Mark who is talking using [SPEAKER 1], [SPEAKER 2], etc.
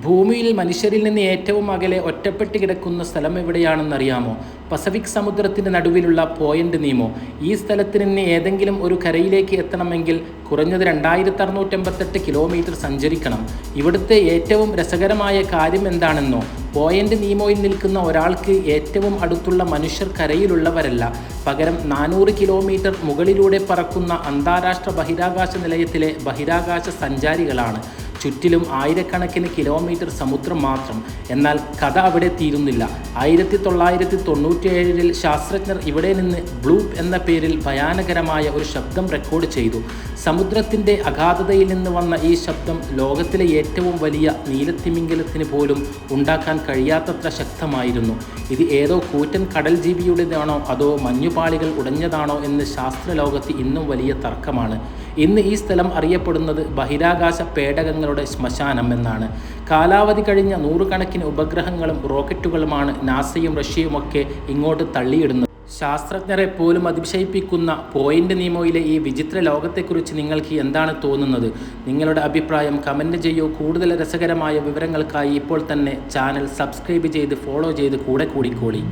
[SPEAKER 1] ഭൂമിയിൽ മനുഷ്യരിൽ നിന്ന് ഏറ്റവും അകലെ ഒറ്റപ്പെട്ട് കിടക്കുന്ന സ്ഥലം എവിടെയാണെന്നറിയാമോ? പസഫിക് സമുദ്രത്തിൻ്റെ നടുവിലുള്ള പോയിന്റ് നീമോ. ഈ സ്ഥലത്ത് നിന്ന് ഏതെങ്കിലും ഒരു കരയിലേക്ക് എത്തണമെങ്കിൽ കുറഞ്ഞത് 2658 കിലോമീറ്റർ സഞ്ചരിക്കണം. ഇവിടുത്തെ ഏറ്റവും രസകരമായ കാര്യം എന്താണെന്നോ? പോയിന്റ് നീമോയിൽ നിൽക്കുന്ന ഒരാൾക്ക് ഏറ്റവും അടുത്തുള്ള മനുഷ്യർ കരയിലുള്ളവരല്ല, പകരം 400 കിലോമീറ്റർ മുകളിലൂടെ പറക്കുന്ന അന്താരാഷ്ട്ര ബഹിരാകാശ നിലയത്തിലെ ബഹിരാകാശ സഞ്ചാരികളാണ്. ചുറ്റിലും ആയിരക്കണക്കിന് കിലോമീറ്റർ സമുദ്രം മാത്രം. എന്നാൽ കഥ അവിടെ തീരുന്നില്ല. 1997 ശാസ്ത്രജ്ഞർ ഇവിടെ നിന്ന് ബ്ലൂപ്പ് എന്ന പേരിൽ ഭയാനകരമായ ഒരു ശബ്ദം റെക്കോർഡ് ചെയ്തു. സമുദ്രത്തിൻ്റെ അഗാധതയിൽ നിന്ന് വന്ന ഈ ശബ്ദം ലോകത്തിലെ ഏറ്റവും വലിയ നീലത്തിമിംഗലത്തിന് പോലും ഉണ്ടാക്കാൻ കഴിയാത്തത്ര ശക്തമായിരുന്നു. ഇത് ഏതോ കൂറ്റൻ കടൽ ജീവിയുടേതാണോ അതോ മഞ്ഞുപാളികൾ ഉടഞ്ഞതാണോ എന്ന് ശാസ്ത്രലോകത്ത് ഇന്നും വലിയ തർക്കമാണ്. ഇന്ന് ഈ സ്ഥലം അറിയപ്പെടുന്നത് ബഹിരാകാശ പേടകങ്ങളുടെ ശ്മശാനം എന്നാണ്. കാലാവധി കഴിഞ്ഞ നൂറുകണക്കിന് ഉപഗ്രഹങ്ങളും റോക്കറ്റുകളുമാണ് നാസയും റഷ്യയുമൊക്കെ ഇങ്ങോട്ട് തള്ളിയിടുന്നത്. ശാസ്ത്രജ്ഞരെ പോലും അതിശയിപ്പിക്കുന്ന പോയിന്റ് നീമോയിലെ ഈ വിചിത്ര ലോകത്തെക്കുറിച്ച് നിങ്ങൾക്ക് എന്താണ് തോന്നുന്നത്? നിങ്ങളുടെ അഭിപ്രായം കമൻറ്റ് ചെയ്യൂ. കൂടുതൽ രസകരമായ വിവരങ്ങൾക്കായി ഇപ്പോൾ തന്നെ ചാനൽ സബ്സ്ക്രൈബ് ചെയ്ത് ഫോളോ ചെയ്ത് കൂടെ കൂടിക്കോളി.